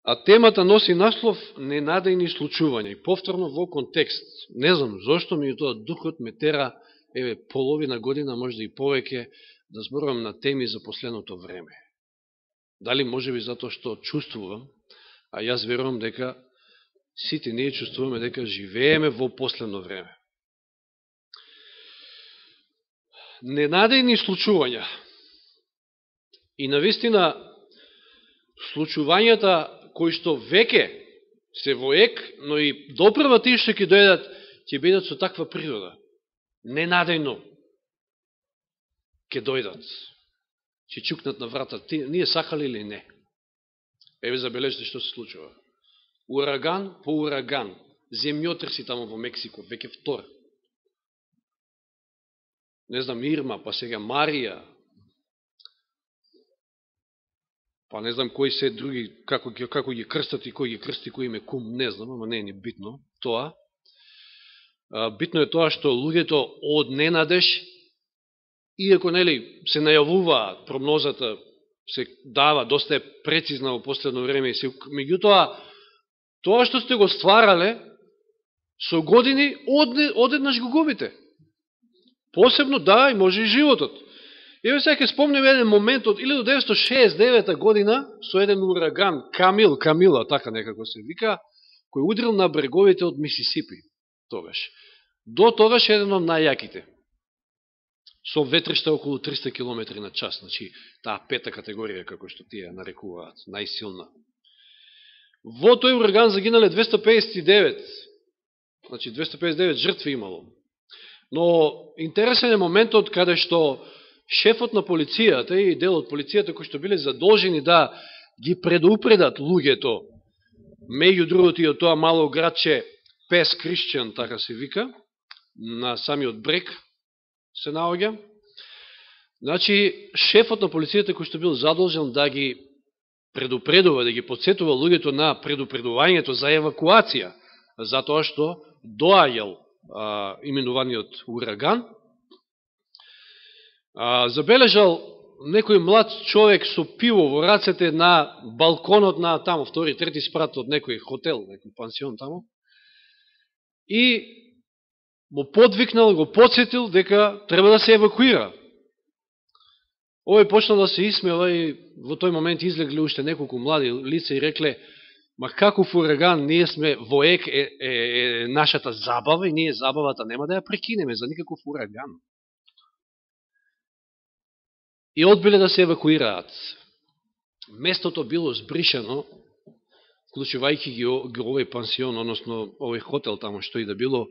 А темата носи наслов ненадејни случувања. И повторно во контекст. Не знам зошто ми тоа духот ме тера, половина година, може да и повеќе, да зборувам на теми за последното време. Дали може би затоа што чувствувам, а јас верувам дека сите ние чувствуваме дека живееме во последно време. Ненадејни случувања. И навистина, случувањата кои што веќе се во ек, но и допрва тие што ќе дојдат, ќе бидат со таква природа. Ненадејно ќе дојдат. Ќе чукнат на врата. Ние сакали или не? Еве забележите што се случува. Ураган по ураган. Земјотреси тамо во Мексико, веќе втор. Не знам, Ирма, па сега Марија, па не знам кои се други, како ги крстат и кој ги крсти, кој им е кум, не знам, ама не е ни битно тоа. Битно е тоа што луѓето од ненадеж, иако нели се најавуваат, прогнозата се дава, доста е прецизна во последно време, меѓутоа, тоа што сте го стварале, со години одеднаш го губите. Посебно, да, и може и животот. Еве сега ќе спомнем еден момент од 1969 година со еден ураган, Камила, така некако се вика, кој удрил на бреговите од Мисисипи тогаш. До тогаш еден од најјаките. Со ветришта околу 300 км на час, значи таа пета категорија, како што тие нарекуваат, најсилна. Во тој ураган загинале 259, значи 259 жртви имало. Но интересен е моментот каде што шефот на полицијата и дел од полицијата кои што биле задолжени да ги предупредат луѓето, меѓу другото и од тоа мало градче Пес Кришќан, така се вика, на самиот брег се наоѓа. Значи, шефот на полицијата кој што бил задолжен да ги предупредува, да ги подсетува луѓето на предупредувањето за евакуација, затоа што доаѓал именуваниот ураган, забележал некој млад човек со пиво во рацете на балконот на тамо, втори, трети спрат од некој хотел, некој пансион тамо, и му подвикнал, го подсетил дека треба да се евакуира. Овој почнал да се исмева и во тој момент излегли уште неколку млади лица и рекле: ма каков ураган, ние сме во ек е нашата забава и ние забавата нема да ја прекинеме за никаков ураган. И одбиле да се евакуираат. Местото било збришено, вклучувајќи ги овој пансион, односно овој хотел тамо што и да било,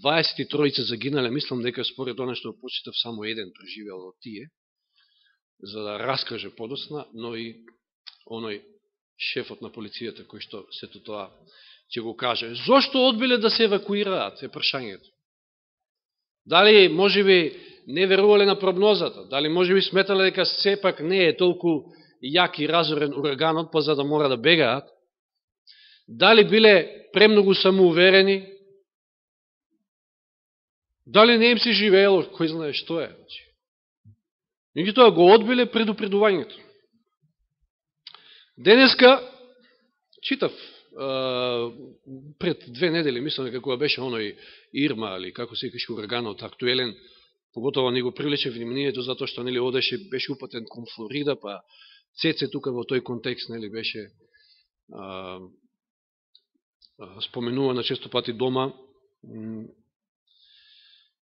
23 загинале, мислам дека според она што почитав само еден преживел од тие, за да раскаже подосна, но и оној шефот на полицијата кој што сето тоа ќе го каже. Зошто одбиле да се евакуираат, е прашањето. Дали можеби не верувале на прогнозата, дали можеби сметале дека сепак не е толку јак и разорен ураганот, па за да мора да бегаат, дали биле премногу самоуверени, дали не им се живеело, кој знае што е. Меѓутоа го одбиле предупредувањето. Денеска, читав, пред 2 недели, мислам дека кога беше оној Ирма, или како се викаше ураганот, актуелен, поготово ни го привлече вниманието, затоа што нели беше упатен кон Флорида, па Цеце тука во тој контекст нели беше споменувана често пати дома.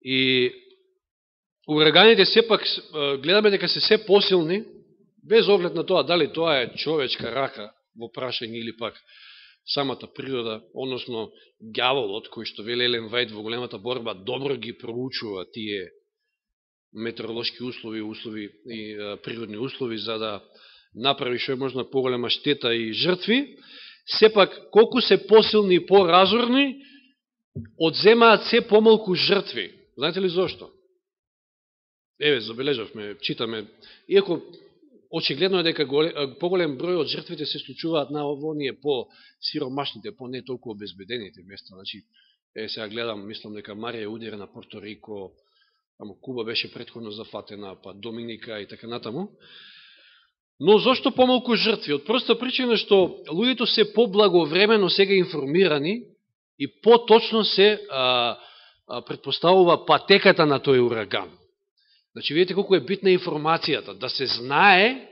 И ураганите сепак гледаме дека се посилни, без оглед на тоа дали тоа е човечка рака во прашање или пак самата природа, односно ѓаволот, кој што вели Елен Вајд во големата борба, добро ги проучува тие метеоролошки услови и природни услови за да направи што е можна поголема штета и жртви, сепак колку се посилни и поразорни, одземаат се помалку жртви. Знаете ли зошто? Еве, забележавме, читаме, иако очигледно е дека поголем број од жртвите се случуваат на овоние по-сиромашните, по не толку обезбедените места. Значи, сега гледам, мислам дека Марија е удирена на Порто Рико, Куба беше претходно зафатена, па Доминика и така натаму. Но зошто помалку жртви? Од проста причина што луѓето се поблаговремено сега информирани и поточно се предпоставува патеката на тој ураган. Значи, видите колко е битна информацијата, да се знае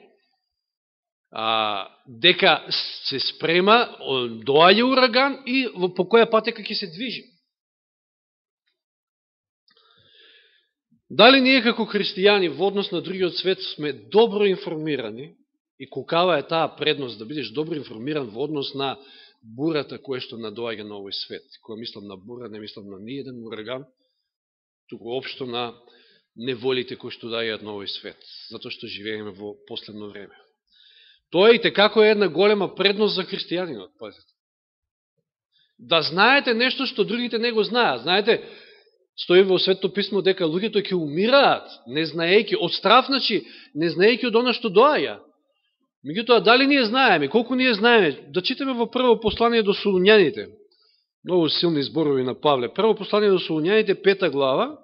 дека се спрема, доаѓа ураган и по која патека ќе се движи. Дали ние како христијани во однос на другиот свет сме добро информирани и колкава е таа предност да бидеш добро информиран во однос на бурата која што надоаѓа на овој свет? Кога мислам на бура, не мислам на ниеден ураган, туку општо на неволите кои што дајат на овој свет, затоа што живееме во последно време. Тоа и како е една голема предност за христијанинот, пазите. Да знаете нешто што другите не го знаат. Знаете, стои во Светото писмо дека луѓето ќе умираат, не знаејќи, од страв, значи, не знаејќи од она што доаѓа. Меѓутоа, дали ние знаеме, колку ние знаеме, да читаме во прво послание до Солуњаните, многу силни зборови на Павле, прво послание до Солуњаните, 5 глава,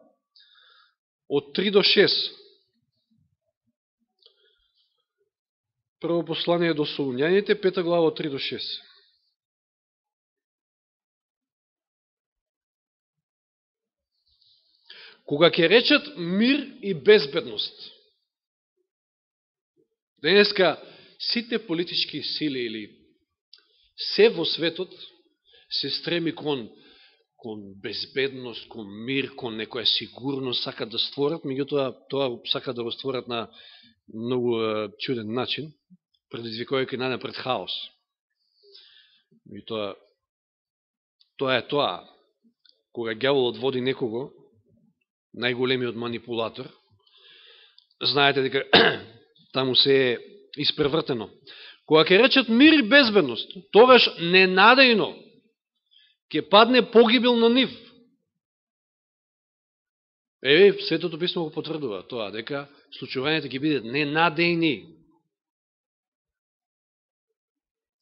од 3 до 6. Прво послание до Солуњаните, 5 глава, од 3 до 6. Кога ќе речат мир и безбедност, денеска сите политички сили или се во светот се стреми кон безбедност, кон мир, кон некоја сигурност, сакат да створат, меѓутоа тоа сакат да го створат на многу чуден начин, предизвикувајќи најнапред хаос. Меѓутоа, тоа е тоа. Кога ѓаволот води некого, најголемиот манипулатор, знаете дека таму се е испревртено. Кога ќе речат мир и безбедност, тогаш ненадејно ќе падне погибел на нив. Светото писмо го потврдува тоа, дека случувањата ќе бидат ненадејни.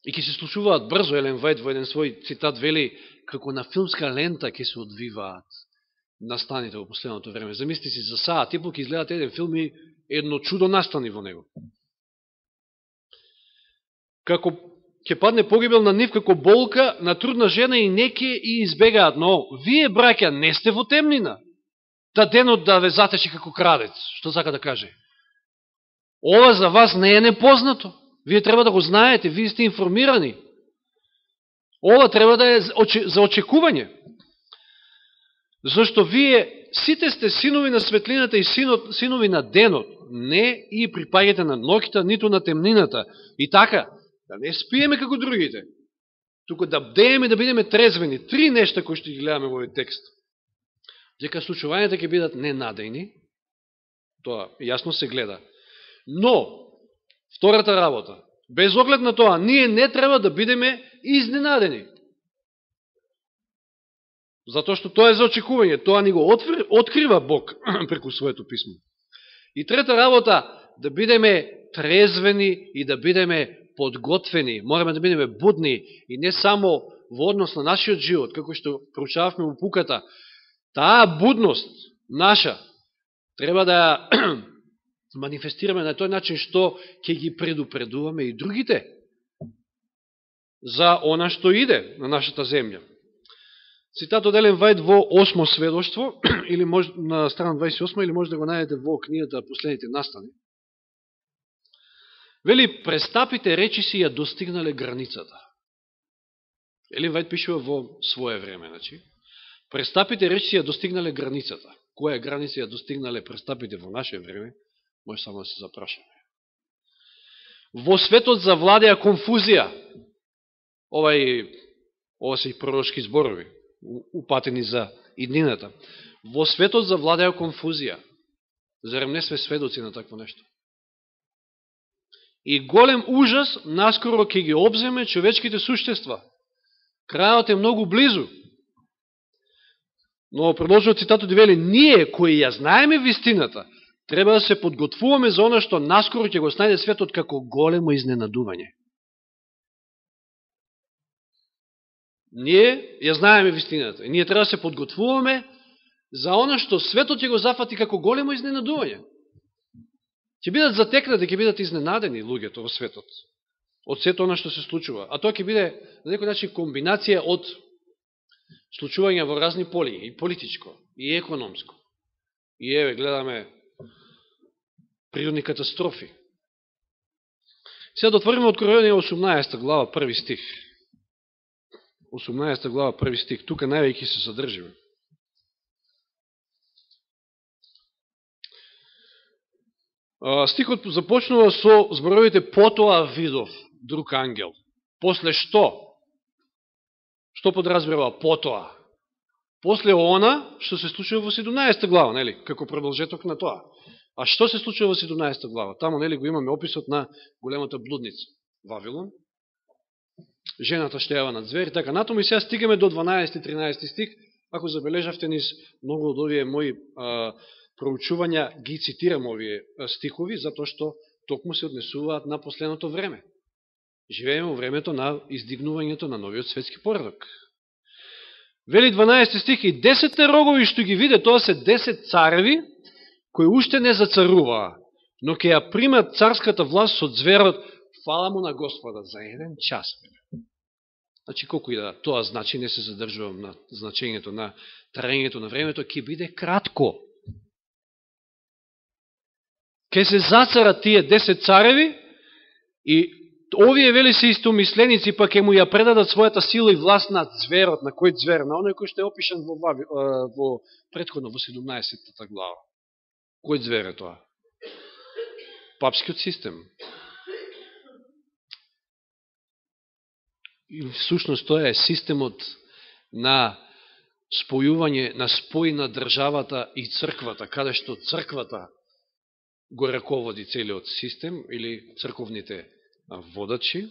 И ќе се случуваат брзо. Елен Вајд во еден свој цитат вели, како на филмска лента ќе се одвиваат настаните во последното време. Замисли си за саат, типо ќе изгледат еден филм и едно чудо настани во него. Како ќе падне погибел на нив како болка на трудна жена и неке и избегаат. Но вие, браќа, не сте во темнина. Та денот да ве затеши како крадец. Што сака да каже? Ова за вас не е непознато. Вие треба да го знаете, вие сте информирани. Ова треба да е за очекување. Зашто вие сите сте синови на светлината и синови на денот, не и припаѓате на ноќта, ниту на темнината. И така, да не спиеме како другите, туку да бдееме, да бидеме трезвени. 3 нешта кои што ги гледаме во овој текст. Дека случувањата ќе бидат ненадејни, тоа јасно се гледа. Но, втората работа, без оглед на тоа, ние не треба да бидеме изненадени. Затоа што тоа е за очекување, тоа ни го открива Бог преку своето писмо. И трета работа, да бидеме трезвени и да бидеме подготвени, мораме да бидеме будни и не само во однос на нашиот живот, како што проучававме во пуката. Таа будност наша треба да манифестираме на тој начин што ќе ги предупредуваме и другите за она што иде на нашата земја. Цитат од Елен Вајд во 8 сведоштво, или на страна 28, или може да го најдете во книгата Последните настани. Вели, престапите речиси ја достигнале границата. Елен Вајд пишува во свое време, значи. Престапите речиси ја достигнале границата. Која граница ја достигнале престапите во наше време, може само да се запрашаме. Во светот завладеа конфузија. Ова се и пророчки зборови, упатени за иднината. Во светот завладеа конфузија. Зарем не сме сведоци на такво нешто? И голем ужас наскоро ќе ги обземе човечките суштества. Крајот е многу близу. Но продолжува цитатот и вели, ние кои ја знаеме вистината, треба да се подготвуваме за она што наскоро ќе го снајде светот како големо изненадување. Ние ја знаеме вистината и ние треба да се подготвуваме за она што светот ќе го зафати како големо изненадување. Ќе бидат затекнати, ќе бидат изненадени луѓето во светот од сето оно што се случува. А тоа ќе биде на некој начин комбинација од случувања во разни поли, и политичко, и економско. И еве, гледаме природни катастрофи. Сега да отвориме Откровение 18 глава, 1 стих. 18 глава, 1 стих. Тука највеќе се содржиме. Стихот започнува со зборовите потоа видов друг ангел. После што? Што подразбирава потоа? После она што се случува во 17 глава, нели? Како продолжеток на тоа. А што се случува во 17 глава? Тамо, нели, го имаме описот на големата блудница Вавилон. Жената што јава на звер, така натаму, и сега стигаме до 12-13 стих. Ако забележавте низ многу од овие мои проучувања, ги цитирам овие стихови, затоа што токму се однесуваат на последното време. Живееме во времето на издигнувањето на новиот светски поредок. Вели 12 стих, и 10 рогови што ги виде, тоа се 10 цареви, кои уште не зацаруваа, но ќе ја примат царската власт со зверот, фала му на Господа, за еден час. Значи, колку и да тоа значи, не се задржувам на значењето на траењето на времето, ќе биде кратко. Ке се зацарат тие 10 цареви и овие вели се истомисленици, па ќе му ја предадат својата сила и власт на зверот. На кој звер? На оној кој што е опишан во предходно, во 17 глава. Кој звер е тоа? Папскиот систем. И всушност тоа е системот на спојување, на спој на државата и црквата, каде што црквата го раководи целиот систем или црковните водачи,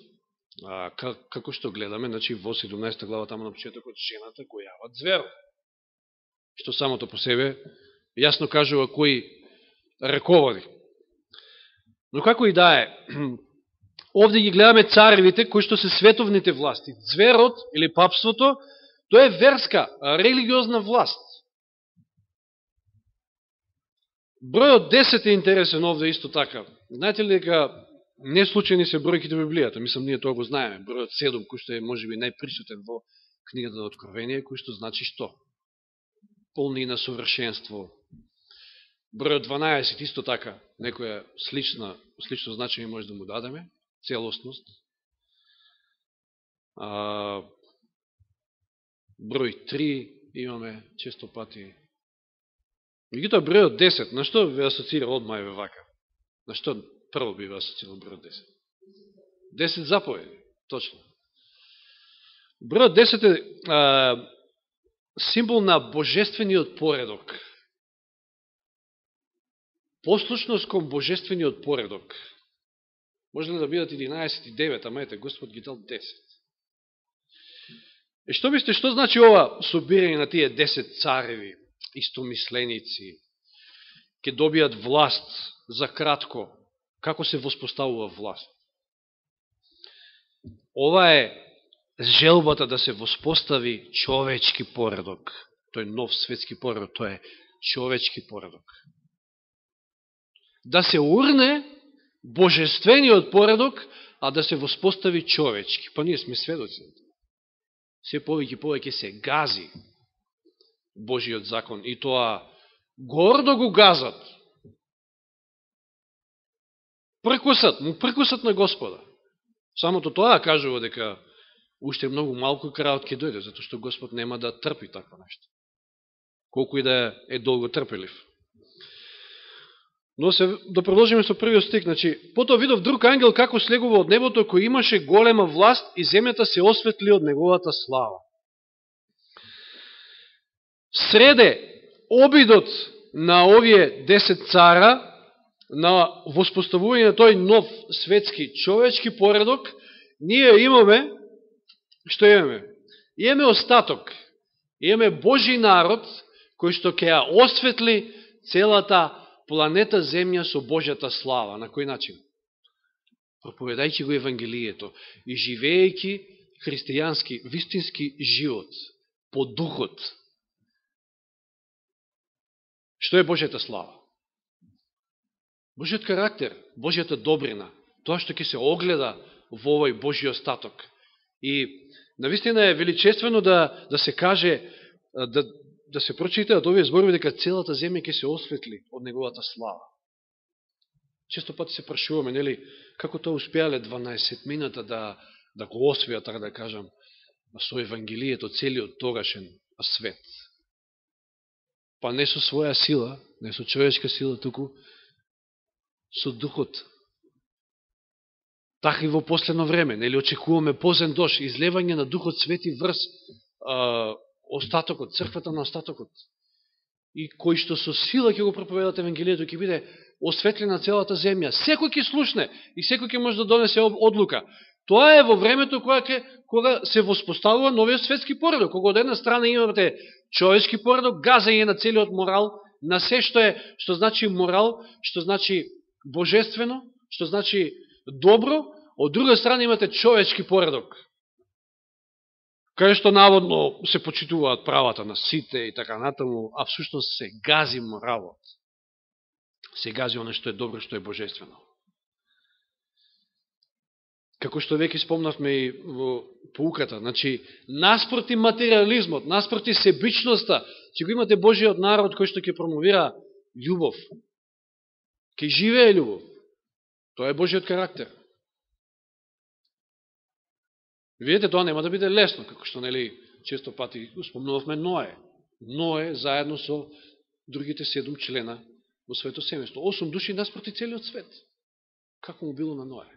како што гледаме, значи во 17 глава тамо на почетокот, жената го јава зверот, што самото по себе јасно кажува кој раководи. Но како и да е, овде ги гледаме царевите, кои што се световните власти. Зверот или папството, тоа е верска, религиозна власт. Бројот 10 е интересен овде исто така. Знаете ли дека не случајни се бројките во Библијата? Мислам, ние тоа го знаеме. Бројот 7, кој што е можеби најприсутен во книгата на Откровение, кој што значи што? Полнина, совршенство. Бројот 12 исто така, некоја слично значење може да му дадеме, целостност. Број 3 имаме често пати. Меѓутоа бројот 10, на што ве асоцира одма е вака? На што прво би ве асоцирал бројот 10? 10 заповеди, точно. Бројот 10 е символ на божествениот поредок. Послушност кон божествениот поредок. Може ли да бидат 11 и 9, ама ете, Господ ги дал 10. И што мислите, што значи ова собирање на тие 10 цареви, истомисленици, ќе добијат власт за кратко? Како се воспоставува власт? Ова е желбата да се воспостави човечки поредок. Тој нов светски поредок, тоа е човечки поредок. Да се урне божествениот поредок, а да се воспостави човечки. Па ние сме сведоци. Се повеќе се гази Божиот закон и тоа гордо го газат. Прекусат на Господа. Самото тоа кажува дека уште многу малку крајот ќе дојде, затоа што Господ нема да трпи такво нешто. Колку и да е долго трпелив. Но да продолжиме со првиот стих. Значи, потоа видов друг ангел како слегува од небото, кој имаше голема власт и земјата се осветли од неговата слава. Среде обидот на овие 10 цара, на воспоставување на тој нов светски човечки поредок, ние имаме, што имаме? Имаме остаток. Имаме Божи народ, кој што ќе ја осветли целата планета Земја со Божјата слава. На кој начин? Проповедајќи го Евангелието и живеејќи христијански, вистински живот, по духот. Што е Божјата слава? Божиот карактер, Божијата добрина, тоа што ќе се огледа во овој Божи остаток. И навистина е величествено да се каже, да се прочитаат овие зборови дека целата земја ќе се осветли од неговата слава. Често пати се прашуваме, нели, како тоа успеале 12-мината да го освијат, така да кажам, со Евангелието целиот тогашен свет. Па не со своја сила, не со човечка сила, туку со Духот. Така и во последно време, нели, очекуваме позен дош, излевање на Духот Свети врз остатокот, црквата на остатокот. И кој што со сила ќе го проповедат Евангелието, ќе биде осветлена целата земја. Секој ќе слушне и секој ќе може да донесе одлука. Тоа е во времето кога се воспоставува новиот светски поредок. Кога од една страна имате човечки поредок, газање на целиот морал, на се што значи морал, што значи божествено, што значи добро, од друга страна имате човечки поредок, кај што наводно се почитуваат правата на сите и така натаму, а всушност се гази моралот. Се гази оно што е добро, што е божествено. Како што веќе спомнавме и во поуката, значи, наспроти материализмот, наспроти себичноста, ќе го имате Божиот народ кој што ќе промовира љубов. Ќе живее љубов. Тоа е Божиот карактер. Видите, тоа нема да биде лесно, како што, нели, често пати спомнувавме Ное. Ное заедно со другите 7 члена во своето семејство. 8 души наспроти целиот свет. Како му било на Ное?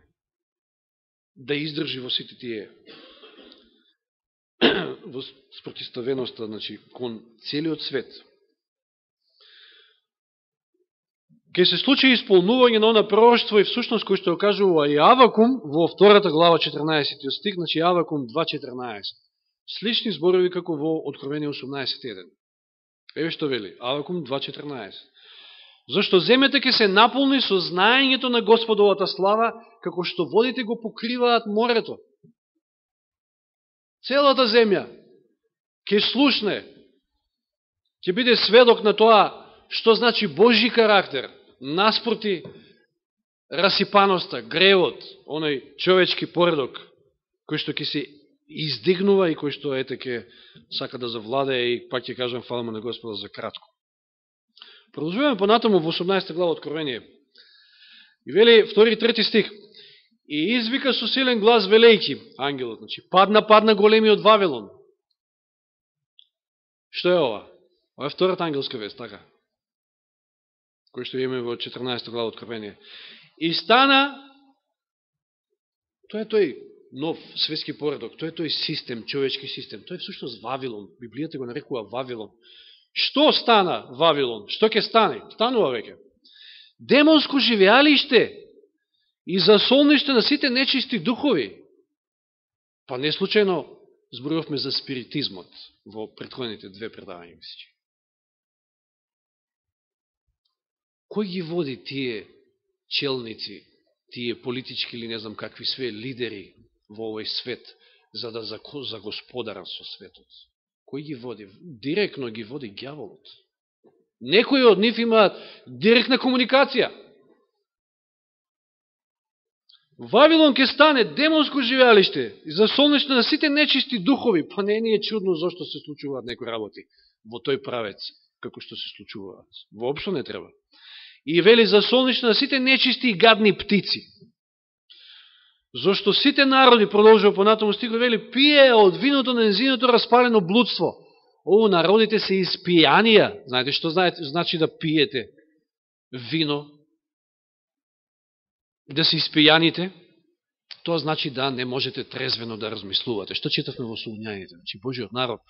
Да издржи во сите тие во спротиставеноста, значи, кон целиот свет. Ке се случи исполнување на она пророштво и всушност кој што го кажува и Авакум во 2 глава 14 стих, значи Авакум 2.14. Слични зборови како во Откровение 18.1. Еве што вели, Авакум 2.14. Зашто земјата ќе се наполни со знаењето на Господовата слава, како што водите го покриваат морето. Целата земја ќе слушне, ќе биде сведок на тоа што значи Божи карактер, наспроти расипаноста, гревот, оној човечки поредок, кој што ќе се издигнува и кој што ете ќе сака да завладее и пак ќе кажам фалама на Господа за кратко. Продолжуваме понатаму во 18 глава Откровение. И вели 2-3 стих. И извика со силен глас велејки, ангелот, значи, падна големиот Вавилон. Што е ова? Ова е втората ангелска вест, така? Кој што имаме во 14 глава Откровение. И стана, тоа е тој нов светски поредок, тоа е тој систем, човечки систем, тоа е всушност Вавилон, Библијата го нарекува Вавилон. Што стана Вавилон? Што ќе стане? Станува веќе. Демонско живеалиште и засолниште на сите нечисти духови. Па не случајно зборувавме за спиритизмот во претходните 2 предавања, мисличи. Кој ги води тие челници, тие политички или не знам какви све лидери во овој свет, за да загосподарат со светот? Кој ги води? Директно ги води ѓаволот. Некои од нив имаат директна комуникација. Вавилон ќе стане демонско живеалиште и засолниште на сите нечисти духови. Па не ни е чудно зашто се случуваат некои работи во тој правец, како што се случуваат. Воопшто не треба. И вели засолниште на сите нечисти и гадни птици. Зошто сите народи, продолжува понатаму стихот, вели, пие од виното на незиното распалено блудство. Ово народите се испијанија. Знаете што значи да пиете вино? Да се испијаните? Тоа значи да не можете трезвено да размислувате. Што читавме во Солуњаните? Значи Божиот народ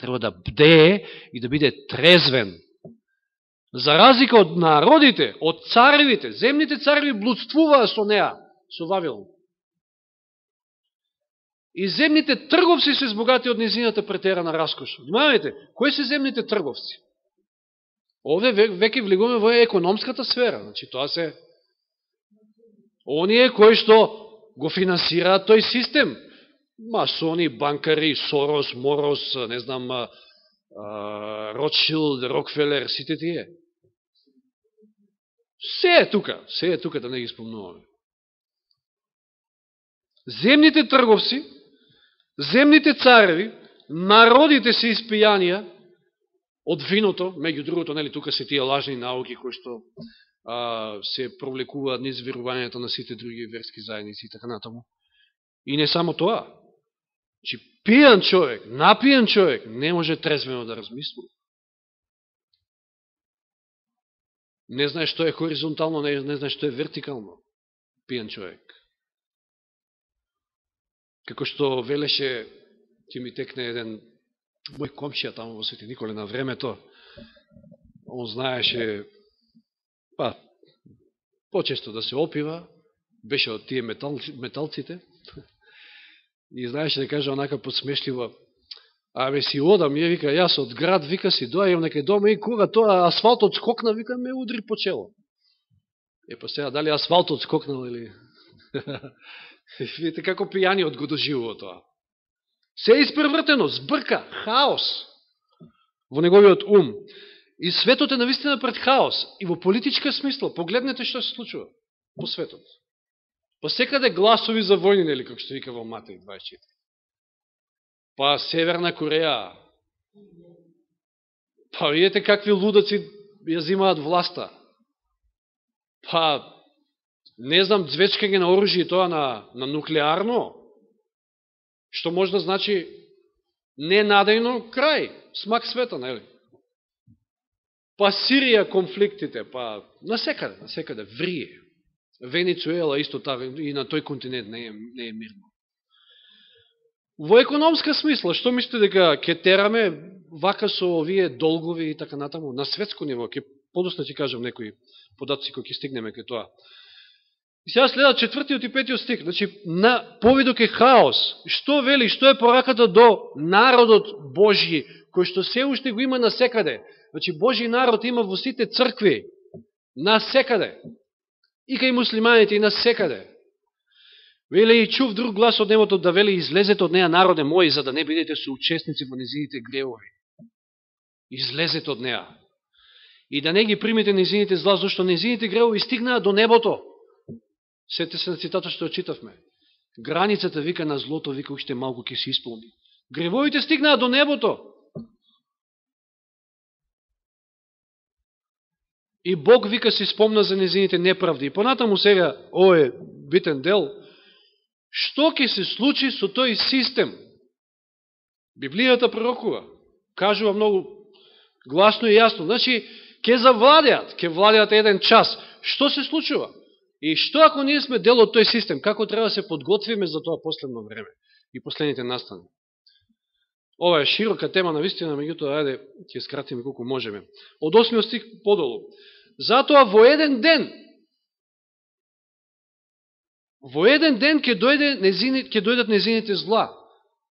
треба да бдее и да биде трезвен. За разлика од народите, од царевите, земните цареви блудствуваа со неа, со Вавилон. И земните трговци се збогати од незината претерана раскош. Внимавајте, кои се земните трговци? Овде веќе влегуваме во економската сфера. Значи, тоа се оние кои што го финансираат тој систем. Масони, банкари, Сорос, Морос, не знам, Ротшилд, Рокфелер, сите тие. Се е тука да не ги спомнуваме. Земните трговци, земните цареви, народите се испијанија од виното, меѓу другото, нели, тука се тие лажни науки кои што се провлекуваат низ верувањето на сите други верски заедници и така натаму. И не само тоа. Че пијан човек, напијан човек не може трезвено да размислува. Не знае што е хоризонтално, не знае што е вертикално. Пијан човек. Како што велеше, ќе ми текне еден мој комшија таму во Свети Николе на времето, он знаеше, почесто да се опива, беше од тие металците, и знаеше да каже онака подсмешливо, си одам, вика, јас од град, вика, си доајам некај дома и кога тоа асфалтот скокна, вика, ме удри по чело. Па сега, дали асфалтот скокнал или... Видите како пијаниот го доживува тоа. Се е испревртено, збрка, хаос во неговиот ум. И светот е навистина пред хаос. И во политичка смисла, погледнете што се случува по светот. Па секаде гласови за војни, нели, како што вика во Матеј 24. Па Северна Кореја. Па видите какви лудаци ја зимаат власта. Па не знам, звечкање на оружје тоа на нуклеарно, што може да значи ненадејно крај, смак света, нели? Па Сирија конфликтите, па насекаде врие. Венецуела исто така, и на тој континент не е мирно. Во економска смисла, што мислите дека ќе тераме вака со овие долгови и така натаму, на светско ниво, ќе подосна ќе кажам некои податци кои ќе стигнеме кај тоа. И сега следат 4-тиот и 5-тиот стих, значи, повидок е хаос. Што вели, што е пораката до народот Божји, кој што се уште го има насекаде. Значи, Божји народ има во сите цркви, насекаде. И кај муслиманите, и насекаде. Вели, и чув друг глас од небото да вели, излезете од неја, народе мој, за да не бидете соучесници во незините гревови. Излезете од неја. И да не ги примите незините зла, зашто незините гревови стигнаа до небото. Сете се на цитатот што читавме. Границата, вика, на злото, вика, уште малку ќе се исполни. Гревовите стигнаа до небото. И Бог, вика, се спомна за незините неправди. И понатаму сега, овој битен дел, што ќе се случи со тој систем? Библијата пророкува. Кажува многу гласно и јасно. Значи, ќе завладеат, ќе владеат еден час. Што се случува? И што ако ние сме дел од тој систем? Како треба да се подготвиме за тоа последно време и последните настани? Ова е широка тема, навистина, меѓутоа, ајде, ќе скратиме колку можеме. Од 8 стих подолу. Затоа во еден ден ќе дојдат незините зла.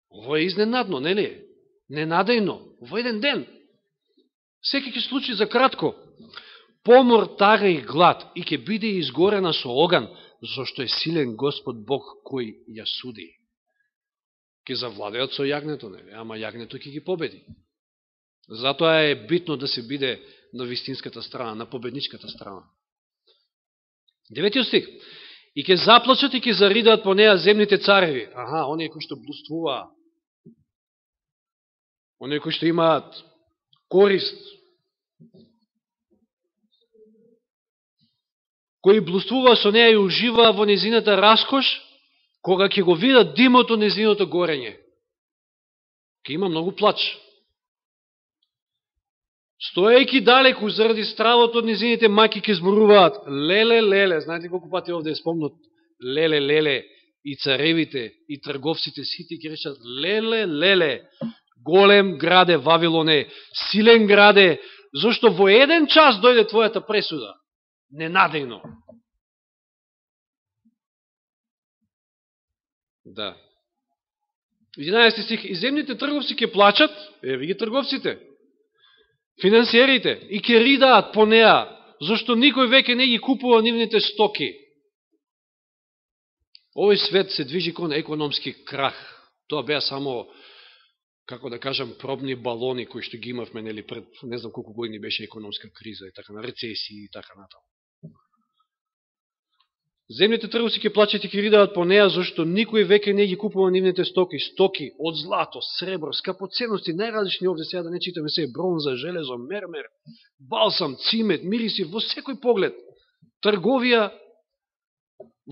Ова е изненадно, нели? Ненадејно. Во еден ден. Секи ќе случи за кратко. Помор, тага и глад, и ќе биде изгорена со оган, зашто е силен Господ Бог кој ја суди. Ќе завладеат со јагнето, нели? Ама јагнето ќе ги победи. Затоа е битно да се биде на вистинската страна, на победничката страна. 9 стих. И ќе заплачат и ќе заридаат по неја земните цареви. Оние кои што блуствуваат. Оние кои што имаат корист. Кои блуствува со неја и уживаа во незината раскош, кога ќе го видат димото незиното горење. Ќе има многу плач. Стоејќи далеку заради стравото од незините маки ќе зборуваат леле, леле, знаете колку пати овде е спомнат леле, леле, и царевите, и трговците, сите ќе речат леле, леле, голем граде Вавилоне, силен граде, зашто во еден час дојде твојата пресуда. Ненадејно. Да. 11 стих. И земните трговци ќе плачат, еве ги трговците, финансиерите, и ќе ридаат по неа, зашто никој веќе не ги купува нивните стоки. Овој свет се движи кон економски крах. Тоа беа само, како да кажам, пробни балони кои што ги имавме, нели, пред не знам колку години беше економска криза и така на рецесии и така натаму. Земните трговци ќе плачат и ќе ридаат по неа, зашто никој веќе не ги купува нивните стоки. Стоки од злато, сребро, скапоценности, најразлични овде, сега да не читаме се, бронза, железо, мермер, балсам, цимет, мириси, во секој поглед. Трговија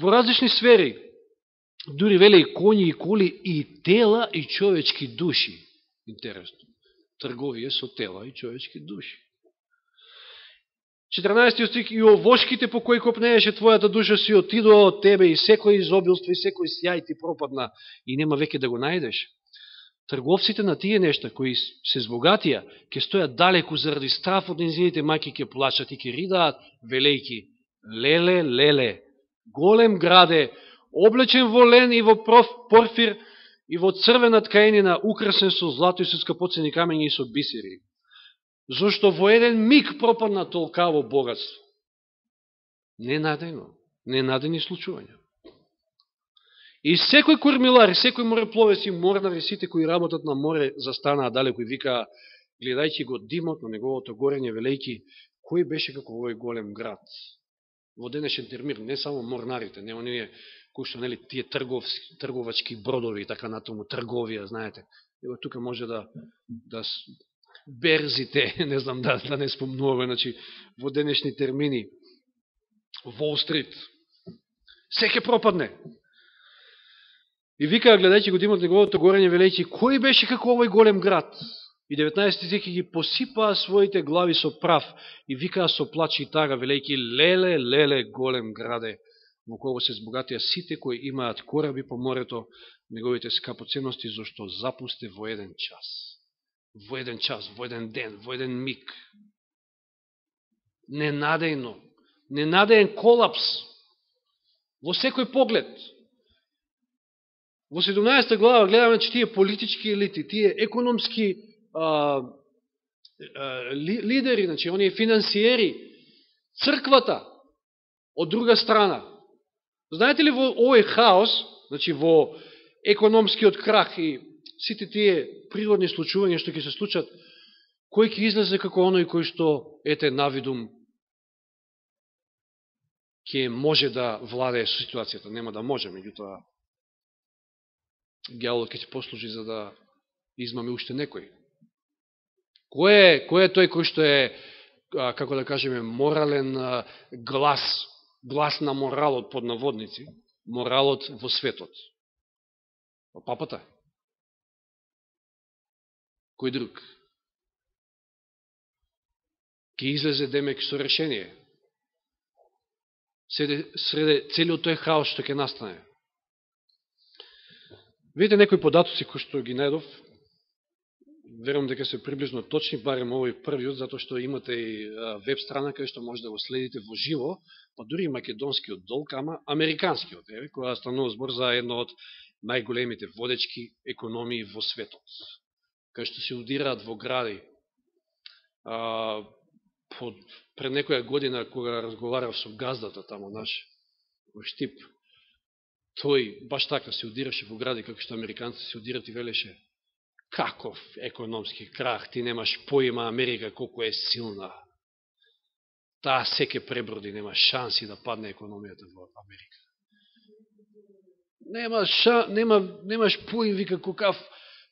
во различни сфери. Дури веле и коњи, и коли, и тела, и човечки души. Интересно. Трговија со тела и човечки души. 14 стих, и овошките по кои копнееше твојата душа си отидува од тебе и секој изобилство и секој сјај ти пропадна и нема веќе да го најдеш. Трговците на тие нешта кои се збогатија ќе стојат далеку заради страф од незините мајки, ќе плачат и ќе ридаат велејки. Леле, леле, голем граде, облечен во лен и во порфир и во црвена ткаенина, украсен со злато и со скапоцени камења и со бисери. Зошто во еден миг пропадна толкаво богатство. Ненадени случувања. И секој кормилар, секој морепловец и морнари, сите кои работат на море, застанаа далеко и викаа, гледајќи го димот на неговото горење, велејки, кој беше како овој голем град? Во денешен термин, не само морнарите, не оние кои што, нели, тие трговачки бродови и така натаму, трговија, знаете. Ево тука може да берзите, не знам да не спомнуваме, значи, во денешни термини, Wall Street, се ќе пропадне. И вика, гледајќи го димот неговото горење, велејќи, кој беше како овој голем град? И 19 стих ги посипаа своите глави со прав и викаа со плач и тага, велејќи, леле, леле, голем граде, во кого се збогатија сите кои имаат кораби по морето, неговите скапоценности, зашто запусте во еден час. Во еден час, во еден ден, во еден миг. Ненадеен колапс во секој поглед. Во 17 глава гледаме, че тие политички елити, тие економски лидери, значи, оние финансиери, црквата, од друга страна. Знаете ли во овој хаос, значи во економскиот крах и сите тие природни случувања што ќе се случат, кој ќе излезе како оној кој што, ете, навидум, ќе може да владее со ситуацијата? Нема да може, меѓутоа, ѓаволот ќе се послужи за да измаме уште некој. Кој е тој кој што е, како да кажеме, морален глас на моралот под наводници, моралот во светот? Папата? Кој друг? Ке излезе демек со решение. Среде целиот тој хаос што ќе настане. Видите некои податоци кои што ги најдов, верувам дека се приближно точни, барем овој првиот, затоа што имате и веб страна кај што може да го следите во живо, па дури и македонскиот долг, ама американскиот, која станува збор за едно од најголемите водечки економии во светот, кај што се удираат во гради. Пред некоја година, кога разговарав со газдата тамо наш, во Штип, тој баш така се удираше во гради, како што американци се удират и велеше, каков економски крах, ти немаш поима Америка колко е силна. Таа секе преброди, нема шанси да падне економијата во Америка. Немаш поим, вика, какав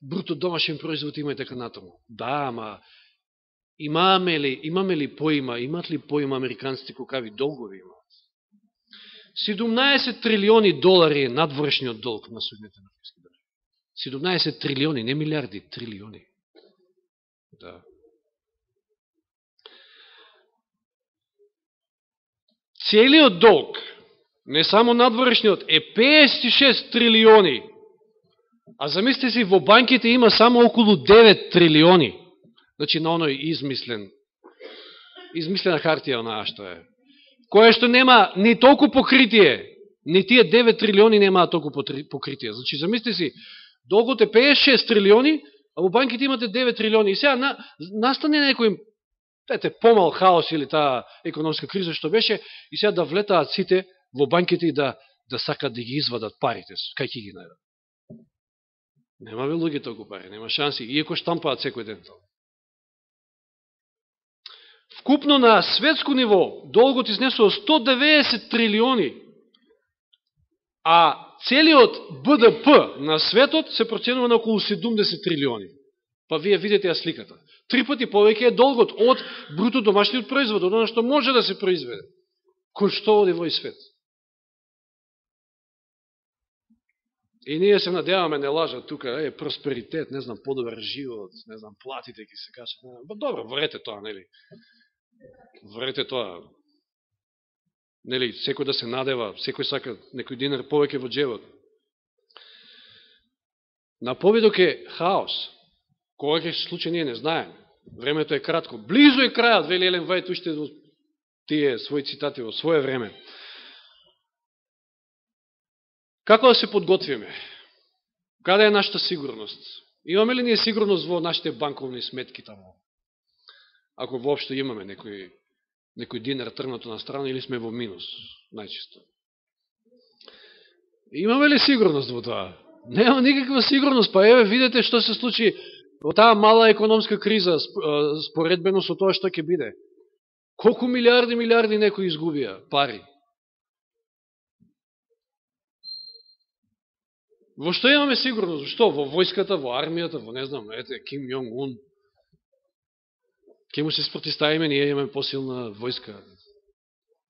бруто домашен производ има и така натаму. Да, ама имаме ли поима, имат ли поима американците какави долгови имаат? 17 трилиони долари е надворешниот долг на Соединетите американски држави. 17 трилиони, не милиарди, трилиони. Да. Целиот долг, не само надворешниот, е 56 трилиони. А замислите си, во банките има само околу 9 трилиони. Значи на оној измислена хартија онаа што е. Која што нема ни толку покритие, ни тие 9 трилиони немаат толку покритие. Значи замислите си, долгот е 56 трилиони, а во банките имате 9 трилиони. И сега настане некој помал хаос или таа економска криза што беше, и сега да влетаат сите во банките и да сакат да ги извадат парите. Кај ќе ги најдат? Нема бе луѓе толку пари, нема шанси, иако штампаат секој ден тоа. Вкупно на светско ниво долгот изнесува 190 трилиони. А целиот БДП на светот се проценува на околу 70 трилиони. Па вие видите ја сликата. 3 пати повеќе е долгот од бруто домашниот производ, од оно што може да се произведе. Кој што оди во свет. И ние се надеваме, не лажат тука, просперитет, не знам, подобар живот, не знам, платите ќе се качат. Добро, врете тоа, нели? Врете тоа. Нели, секој да се надева, секој сака некој динар повеќе во джебот. На победок е хаос. Кога ќе се случи, ние не знаеме. Времето е кратко. Близо е крајот, вели Елен Вајт, уште во тие своји цитати во своје време. Како да се подготвиме? Каде е нашата сигурност? Имаме ли ние сигурност во нашите банковни сметки тамо? Ако воопшто имаме некој динар тргнато на страна или сме во минус, најчесто. Имаме ли сигурност во тоа? Нема никаква сигурност, па еве видете што се случи во таа мала економска криза споредбено со тоа што ќе биде. Колку милиарди некои изгубија пари? Во што имаме сигурност? Во што? Во војската, во армијата, во не знам, ете, Ким Јонг Ун. Ке му се спротиставиме, ние имаме посилна војска.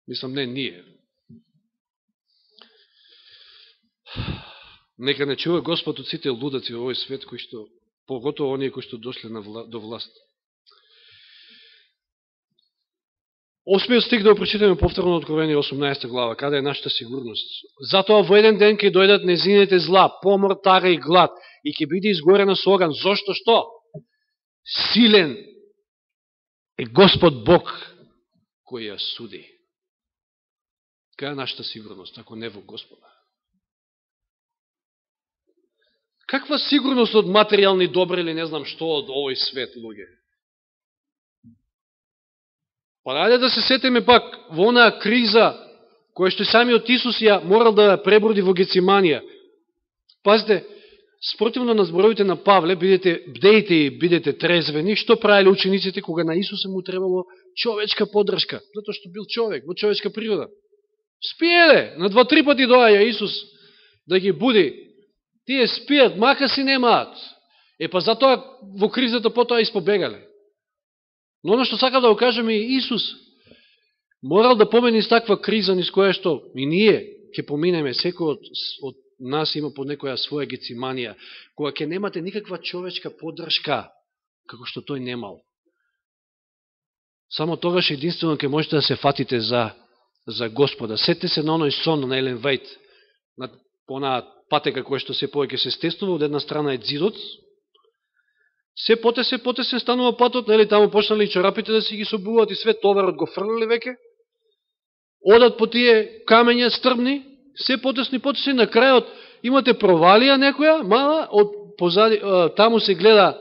Мислам, не ние. Нека не чува Господ од сите лудаци во овој свет, кои што, поготово оние кои што дошле до власт. 8 стих да го прочитаме повторно Откровение 18 глава, каде е нашата сигурност. Затоа во еден ден ќе дојдат незините зла, помор, тага и глад, и ќе биде изгорена со оган. Зошто што? Силен е Господ Бог кој ја суди. Кај е нашата сигурност, ако не во Господа? Каква сигурност од материјални добри или не знам што од овој свет, луѓе? Па дајде да се сетиме пак во онаа криза која што самиот Исус ја морал да ја преброди во Гециманија. Пазите, спротивно на зборовите на Павле, бдејте и бидете трезвени, што правиле учениците кога на Исуса му требало човечка поддршка, затоа што бил човек, во човечка природа. Спиеле, на 2-3 пати доаѓа Исус да ги буди. Тие спијат, мака си немаат. Па затоа во кризата потоа испобегале. Но оно што сакам да го кажем е Исус морал да помени с таква криза низ која што и ние ќе поминеме, секој од нас има под некоја своја Гециманија, кога ќе немате никаква човечка поддршка, како што тој немал. Само тогаш единствено ќе можете да се фатите за Господа. Сетте се на оној сон на Елен Вајт, на онаа патека која што се повеќе се стеснува, од една страна е ѕидот, се потесе станува патот, нели, таму почнали и чорапите да си ги собуваат и све, товарот го фрлили веќе, одат по тие камења стрбни, се потесни, на крајот имате провалија некоја, мала, од позади, таму се гледа,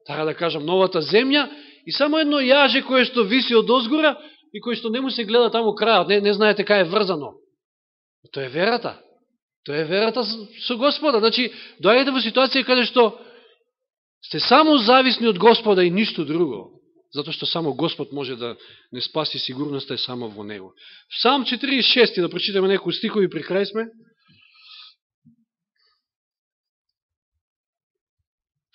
така да кажам, новата земја, и само едно јаже кое што виси од озгора и кое што не му се гледа таму крајот, не знаете кај е врзано. Тоа е верата. Тоа е верата со Господа. Значи, доаѓате во ситуација каде што сте само зависни од Господа и ништо друго, затоа што само Господ може да не спаси, сигурноста е само во Него. Псалм 46, да прочитаме некои стихови, при крај сме.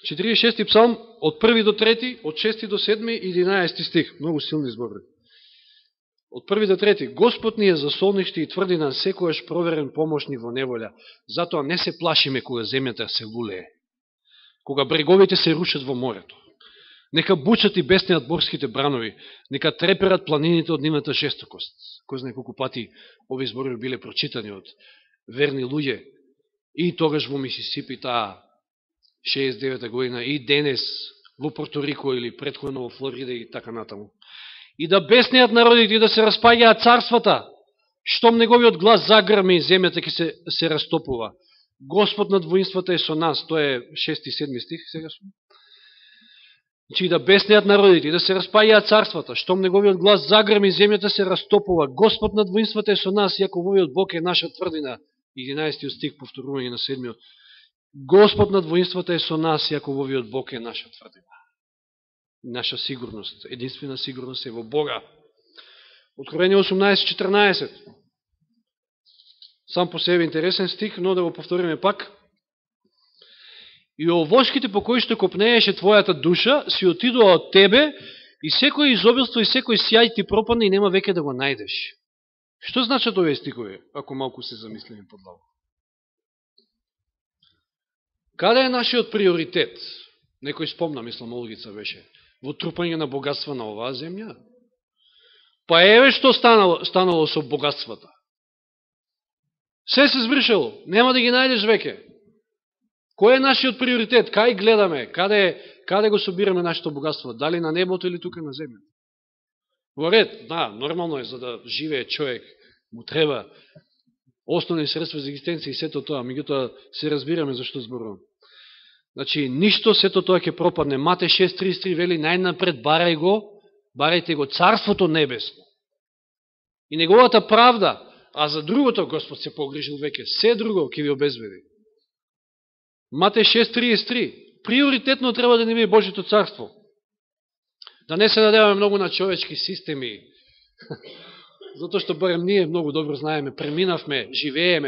46 псалм, од 1 до 3, од 6 до 7 и 11 стих. Многу силни збори. Од 1 до 3. Господ ни е засолниште и тврдина, секојаш проверен помошни во неволја. Затоа не се плашиме кога земјата се лулее, кога бреговите се рушат во морето. Нека бучат и беснеат борските бранови, нека треперат планините од нивната жестокост. Кој знае колку пати овие зборови биле прочитани од верни луѓе, и тогаш во Мисисипи таа 69 година, и денес во Порторико или претходно во Флорида и така натаму. И да беснеат народите и да се распаѓаат царствата, штом неговиот глас загрми, земјата ќе се растопува. Господ над воинствата е со нас. Тоа е 6 и 7 стих, сега сум. Значи да беснеат народите и да се распаѓаат царствата, штом неговиот глас загрми, земјата се растопува. Господ над воинствата е со нас, Јакововиот Бог е наша тврдина. 11 стих, повторување на 7. Господ над воинствата е со нас, Јакововиот Бог е наша тврдина. Наша сигурност, единствена сигурност е во Бога. Откровение 18:14. Сам по себе интересен стих, но да го повториме пак. И овошките по кои што копнееше твојата душа, си отидува од тебе, и секој изобилство и секој сјај ти пропадне и нема веќе да го најдеш. Што значат овие стихови, ако малку се замислиме подлаво? Каде е нашиот приоритет? Некој спомна, мислам, Олгица беше. Во трупање на богатства на оваа земја? Па еве што станало со богатствата. Се се звршело, нема да ги најдеш веќе. Кој е нашиот приоритет? Кај гледаме? Каде го собираме нашето богатство? Дали на небото или тука на земја? Во ред, да, нормално е, за да живее човек, му треба основни средства за екзистенција и сето тоа, меѓутоа се разбираме зашто зборувам. Значи, ништо, сето тоа ќе пропадне. Мате 6.33 вели, најнапред барајте го царството небесно. И неговата правда, а за другото Господ се погрижил веќе, се друго ќе ви обезбеди. Мате 6.33, приоритетно треба да ни биде Божито царство. Да не се надеваме многу на човечки системи, затоа што барем ние многу добро знаеме, преминавме,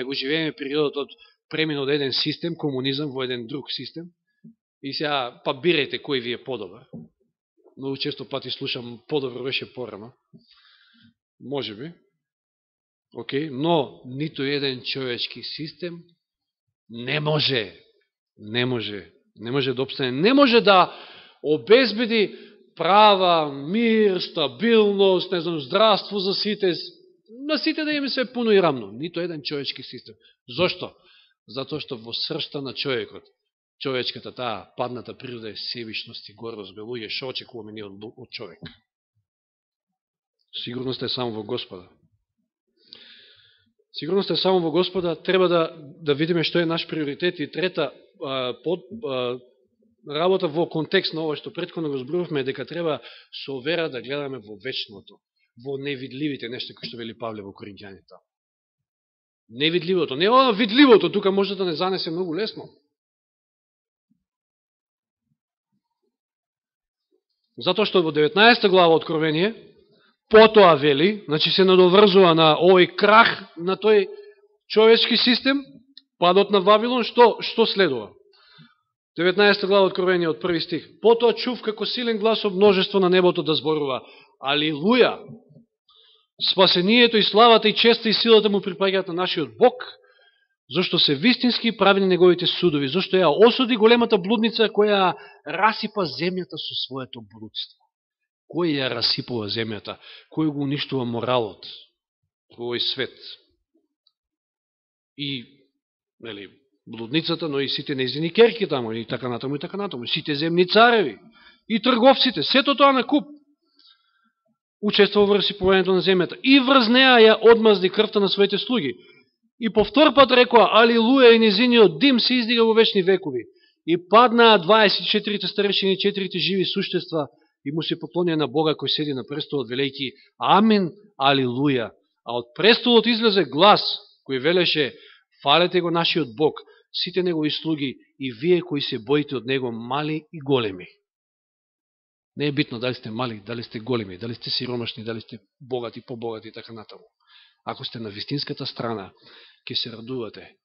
го живееме периодот од премина од еден систем, комунизам, во еден друг систем, и сега, па бирајте кој ви е подобар. Многу често пати слушам, подобро беше порано. Може би. Океј, но ниту еден човечки систем не може да обстане, не може да обезбеди права, мир, стабилност, не знам, здравство за сите, на сите да име се пуно и рамно. Нито еден човечки систем. Зошто? Затоа што во сршта на човекот, човечката таа падната природа е себишност и гордост, бе луѓе, шо очекуваме ние од човек? Сигурност е само во Господа. Сигурност е само во Господа, треба да видиме што е наш приоритет. И трета работа во контекст на ова што претходно го зборувавме, дека треба со вера да гледаме во вечното, во невидливите нешта кои што вели Павле во Коринќаните. Невидливото, не ова видливото, тука може да не занесе многу лесно. Затоа што во 19 глава Откровение, потоа вели, значи се надоврзува на овој крах на тој човечки систем, падот на Вавилон, што следува? 19 глава Откровение од први стих. Потоа чув како силен глас од множество на небото да зборува: Алилуја! Спасението и славата и честа и силата му припаѓаат на нашиот Бог, зашто се вистински и правени неговите судови, зашто ја осуди големата блудница која расипа земјата со своето блудство. Кој ја расипува земјата? Кој го уништува моралот во овој свет? И, нели, блудницата, но и сите нејзини керки тамо, и така натаму, сите земни цареви, и трговците, сето тоа на куп учествува во расипувањето на земјата. И врз неа ја одмазди крвта на своите слуги. И повтор пат рекоа: Алилуја, и незиниот дим се издига во вечни векови. И паднаа 24 старешини, 4 живи суштества, и му се поклонија на Бога кој седи на престолот, велејки: Амин, Алилуја. А од престолот излезе глас кој велеше: Фалете го нашиот Бог, сите негови слуги, и вие кои се боите од него, мали и големи. Не е битно дали сте мали, дали сте големи, дали сте сиромашни, дали сте богати, побогати и така натаму. Ако сте на вистинската страна, ќе се радувате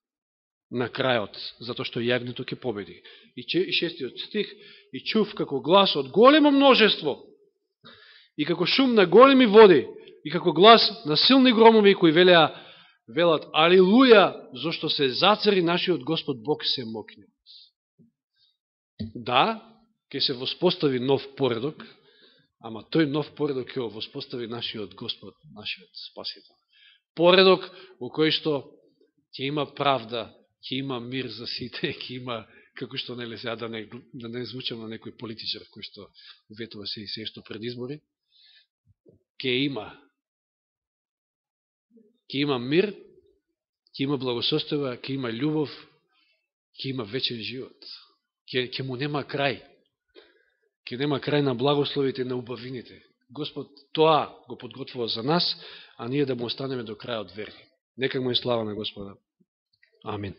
на крајот, затоа што јагнето ќе победи. И 6 стих: И чув како глас од големо множество, и како шум на големи води, и како глас на силни громови, кои велат: Алилуја, зашто се зацари нашиот Господ Бог Семокниот. Да, ќе се воспостави нов поредок, ама тој нов поредок ќе воспостави нашиот Господ, нашиот Спасител. Поредок во кој што ќе има правда, ќе има мир за сите, ќе има, како што нели сега да не звучам на некој политичар кој што ветува се и се што пред избори, ќе има мир, ќе има благосостојба, ќе има љубов, ќе има вечен живот. Ќе му нема крај. Ќе нема крај на благословите, на убавините. Господ тоа го подготвува за нас, а ние да му останеме до крајот верни. Нека му е слава на Господа. Амин.